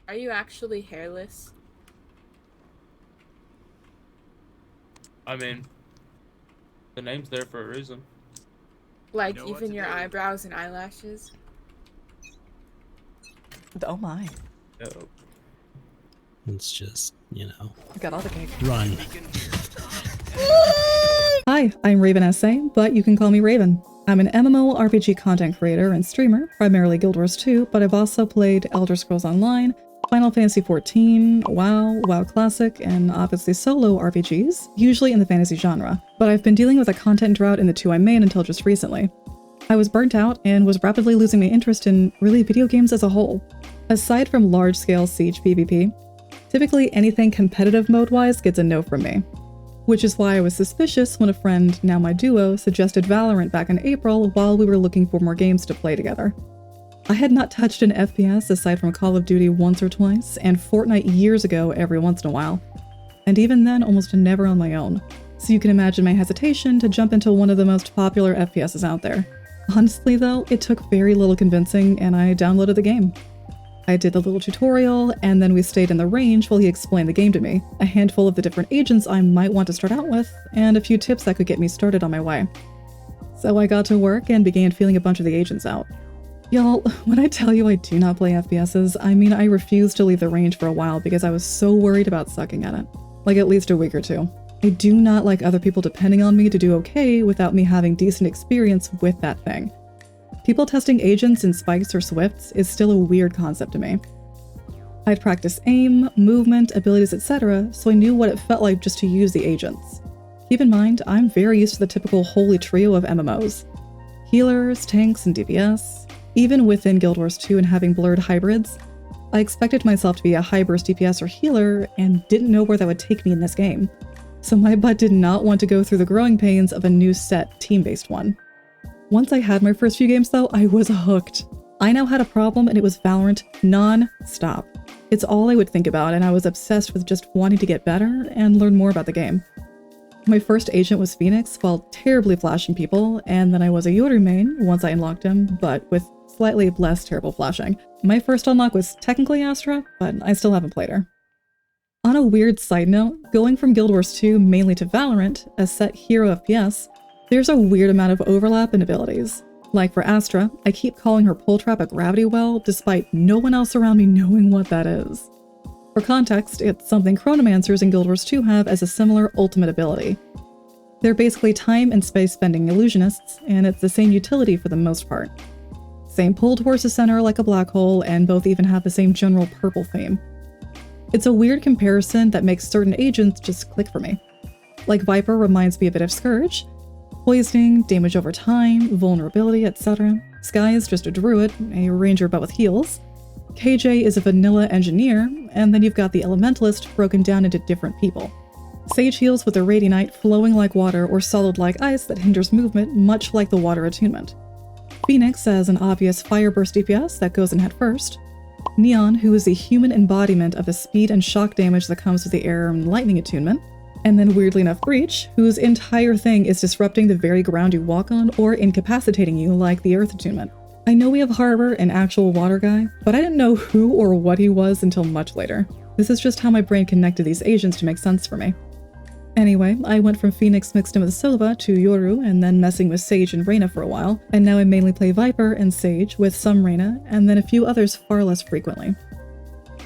Are you actually hairless? I mean, the name's there for a reason. Like, even your eyebrows and eyelashes? Oh my. Oh. It's just, you know, I got all the cake. run. Hi, I'm Raven SA, but you can call me Raven. I'm an MMO RPG content creator and streamer, primarily Guild Wars 2, but I've also played Elder Scrolls Online, Final Fantasy XIV, WoW, WoW Classic, and obviously solo RPGs, usually in the fantasy genre. But I've been dealing with a content drought in the two I main until just recently. I was burnt out and was rapidly losing my interest in, really, video games as a whole. Aside from large-scale Siege PvP, typically anything competitive mode-wise gets a no from me. Which is why I was suspicious when a friend, now my duo, suggested Valorant back in April while we were looking for more games to play together. I had not touched an FPS aside from Call of Duty once or twice, and Fortnite years ago every once in a while. And even then, almost never on my own. So you can imagine my hesitation to jump into one of the most popular FPSs out there. Honestly though, it took very little convincing and I downloaded the game. I did the little tutorial, and then we stayed in the range while he explained the game to me, a handful of the different agents I might want to start out with, and a few tips that could get me started on my way. So I got to work and began feeling a bunch of the agents out. Y'all, when I tell you I do not play FPSs, I mean I refused to leave the range for a while because I was so worried about sucking at it. Like at least a week or two. I do not like other people depending on me to do okay without me having decent experience with that thing. People testing agents in spikes or swifts is still a weird concept to me. I'd practiced aim, movement, abilities, etc., so I knew what it felt like just to use the agents. Keep in mind, I'm very used to the typical holy trio of MMOs. Healers, tanks, and DPS. Even within Guild Wars 2 and having blurred hybrids, I expected myself to be a high-burst DPS or healer and didn't know where that would take me in this game. So my butt did not want to go through the growing pains of a new set team-based one. Once I had my first few games though, I was hooked. I now had a problem and it was Valorant non-stop. It's all I would think about and I was obsessed with just wanting to get better and learn more about the game. My first agent was Phoenix while terribly flashing people, and then I was a Yoru main once I unlocked him, but with slightly less terrible flashing. My first unlock was technically Astra, but I still haven't played her. On a weird side note, going from Guild Wars 2 mainly to Valorant, a set hero FPS, there's a weird amount of overlap in abilities. Like for Astra, I keep calling her pull trap a gravity well, despite no one else around me knowing what that is. For context, it's something Chronomancers in Guild Wars 2 have as a similar ultimate ability. They're basically time and space-bending illusionists, and it's the same utility for the most part. Same pull towards the center like a black hole, and both even have the same general purple theme. It's a weird comparison that makes certain agents just click for me. Like Viper reminds me a bit of Scourge, poisoning, damage over time, vulnerability, etc. Skye is just a druid, a ranger but with heals. KJ is a vanilla engineer, and then you've got the elementalist broken down into different people. Sage heals with a Radianite flowing like water or solid like ice that hinders movement, much like the water attunement. Phoenix as an obvious fire burst DPS that goes in head first. Neon, who is the human embodiment of the speed and shock damage that comes with the air and lightning attunement. And then weirdly enough Breach, whose entire thing is disrupting the very ground you walk on or incapacitating you like the earth attunement. I know we have Harbor, an actual water guy, but I didn't know who or what he was until much later. This is just how my brain connected these agents to make sense for me. Anyway, I went from Phoenix mixed in with Sova to Yoru and then messing with Sage and Reyna for a while, and now I mainly play Viper and Sage with some Reyna and then a few others far less frequently.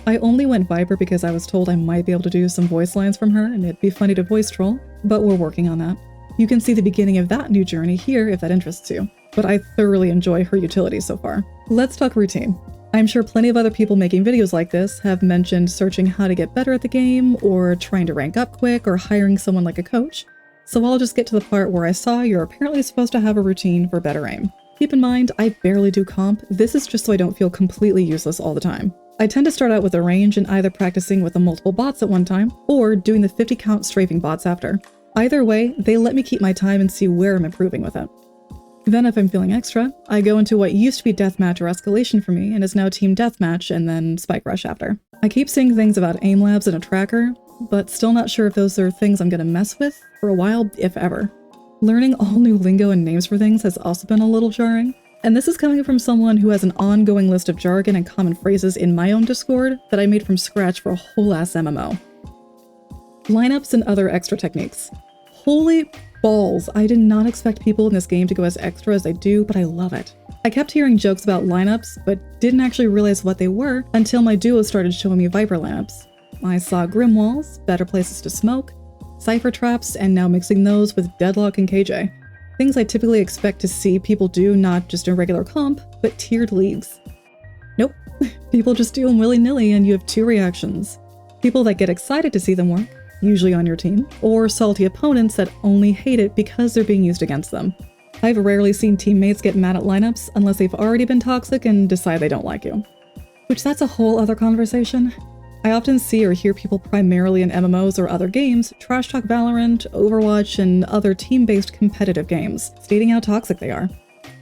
I only went Viper because I was told I might be able to do some voice lines from her and it'd be funny to voice troll, but we're working on that. You can see the beginning of that new journey here if that interests you, but I thoroughly enjoy her utility so far. Let's talk routine. I'm sure plenty of other people making videos like this have mentioned searching how to get better at the game, or trying to rank up quick, or hiring someone like a coach, so I'll just get to the part where I saw you're apparently supposed to have a routine for better aim. Keep in mind, I barely do comp, this is just so I don't feel completely useless all the time. I tend to start out with a range and either practicing with the multiple bots at one time, or doing the 50 count strafing bots after. Either way, they let me keep my time and see where I'm improving with it. Then if I'm feeling extra, I go into what used to be deathmatch or escalation for me and is now team deathmatch and then spike rush after. I keep seeing things about aim labs and a tracker, but still not sure if those are things I'm gonna mess with for a while, if ever. Learning all new lingo and names for things has also been a little jarring. And this is coming from someone who has an ongoing list of jargon and common phrases in my own Discord that I made from scratch for a whole ass MMO. Lineups and other extra techniques. Holy balls, I did not expect people in this game to go as extra as they do, but I love it. I kept hearing jokes about lineups, but didn't actually realize what they were until my duo started showing me Viper lineups. I saw Grim Walls, Better Places to Smoke, Cypher Traps, and now mixing those with Deadlock and KJ. Things I typically expect to see people do not just in regular comp, but tiered leagues. Nope, people just do them willy-nilly and you have two reactions. People that get excited to see them work, usually on your team, or salty opponents that only hate it because they're being used against them. I've rarely seen teammates get mad at lineups unless they've already been toxic and decide they don't like you. Which that's a whole other conversation. I often see or hear people primarily in MMOs or other games trash talk Valorant, Overwatch, and other team-based competitive games, stating how toxic they are.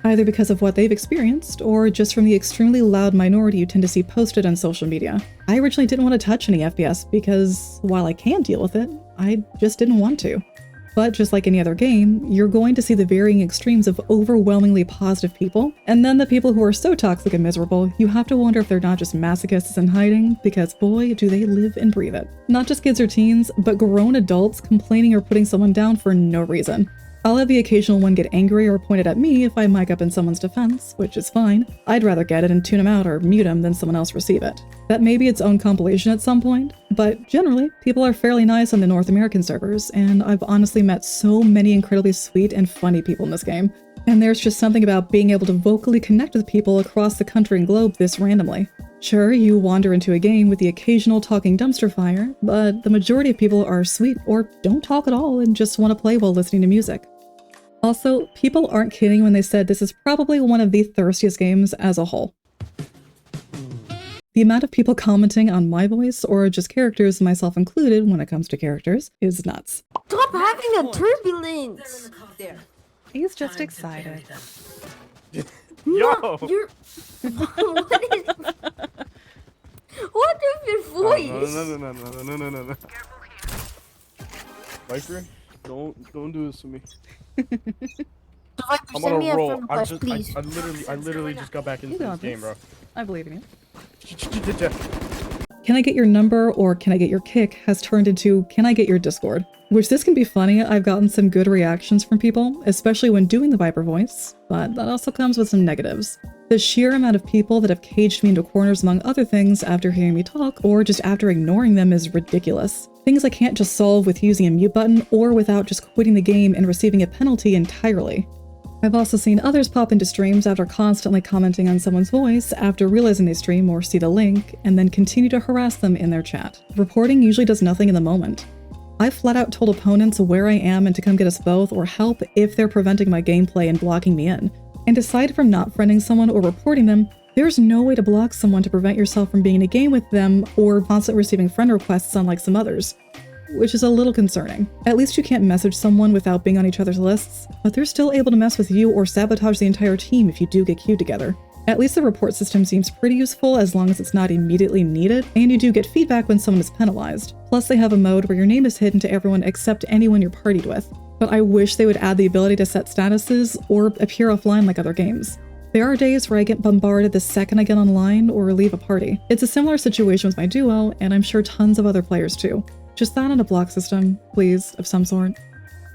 Either because of what they've experienced, or just from the extremely loud minority you tend to see posted on social media. I originally didn't want to touch any FPS because, while I can deal with it, I just didn't want to. But just like any other game, you're going to see the varying extremes of overwhelmingly positive people, and then the people who are so toxic and miserable, you have to wonder if they're not just masochists in hiding, because boy, do they live and breathe it. Not just kids or teens, but grown adults complaining or putting someone down for no reason. I'll have the occasional one get angry or pointed at me if I mic up in someone's defense, which is fine. I'd rather get it and tune him out or mute him than someone else receive it. That may be its own compilation at some point, but generally, people are fairly nice on the North American servers, and I've honestly met so many incredibly sweet and funny people in this game. And there's just something about being able to vocally connect with people across the country and globe this randomly. Sure, you wander into a game with the occasional talking dumpster fire, but the majority of people are sweet or don't talk at all and just want to play while listening to music. Also, people aren't kidding when they said this is probably one of the thirstiest games as a whole. The amount of people commenting on my voice, or just characters, myself included when it comes to characters, is nuts. Stop having a turbulence! He's just excited. No, you're... What is your voice? No. Viper, don't do this to me. Viper, I'm send on me a a roll. friend request, please. I literally just got back into this game, bro. I believe in you. Can I get your number or can I get your kick has turned into can I get your Discord? Which this can be funny, I've gotten some good reactions from people, especially when doing the Viper voice, but that also comes with some negatives. The sheer amount of people that have caged me into corners among other things after hearing me talk, or just after ignoring them is ridiculous. Things I can't just solve with using a mute button or without just quitting the game and receiving a penalty entirely. I've also seen others pop into streams after constantly commenting on someone's voice after realizing they stream or see the link, and then continue to harass them in their chat. Reporting usually does nothing in the moment. I flat out told opponents where I am and to come get us both or help if they're preventing my gameplay and blocking me in. And aside from not friending someone or reporting them, there's no way to block someone to prevent yourself from being in a game with them or constantly receiving friend requests unlike some others. Which is a little concerning. At least you can't message someone without being on each other's lists, but they're still able to mess with you or sabotage the entire team if you do get queued together. At least the report system seems pretty useful as long as it's not immediately needed, and you do get feedback when someone is penalized. Plus they have a mode where your name is hidden to everyone except anyone you're partied with. But I wish they would add the ability to set statuses or appear offline like other games. There are days where I get bombarded the second I get online or leave a party. It's a similar situation with my duo, and I'm sure tons of other players too. Just that and a block system, please, of some sort.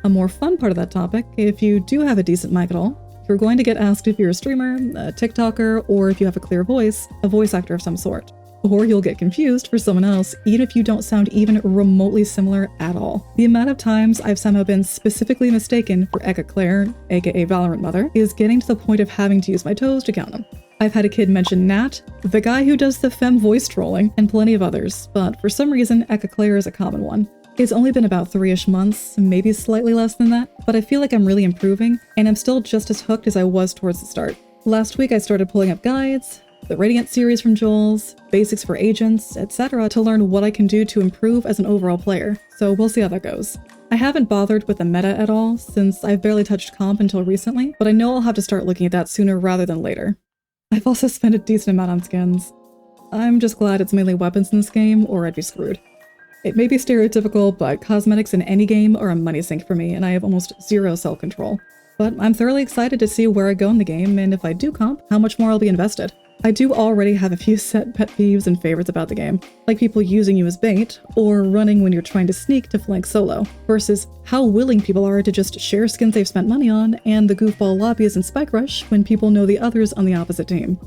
A more fun part of that topic, if you do have a decent mic at all, you're going to get asked if you're a streamer, a TikToker, or if you have a clear voice, a voice actor of some sort. Or you'll get confused for someone else, even if you don't sound even remotely similar at all. The amount of times I've somehow been specifically mistaken for Eka Claire, aka Valorant Mother, is getting to the point of having to use my toes to count them. I've had a kid mention Nat, the guy who does the femme voice trolling, and plenty of others, but for some reason, Eka Claire is a common one. It's only been about 3-ish months, maybe slightly less than that, but I feel like I'm really improving, and I'm still just as hooked as I was towards the start. Last week I started pulling up guides, the Radiant series from Joel's, basics for agents, etc. to learn what I can do to improve as an overall player, so we'll see how that goes. I haven't bothered with the meta at all, since I've barely touched comp until recently, but I know I'll have to start looking at that sooner rather than later. I've also spent a decent amount on skins. I'm just glad it's mainly weapons in this game, or I'd be screwed. It may be stereotypical, but cosmetics in any game are a money sink for me, and I have almost zero self-control. but I'm thoroughly excited to see where I go in the game, and if I do comp, how much more I'll be invested. I do already have a few set pet peeves and favorites about the game, like people using you as bait, or running when you're trying to sneak to flank solo, versus how willing people are to just share skins they've spent money on, and the goofball lobbies in Spike Rush when people know the others on the opposite team.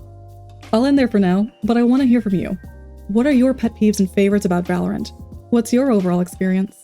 I'll end there for now, but I want to hear from you. What are your pet peeves and favorites about Valorant? What's your overall experience?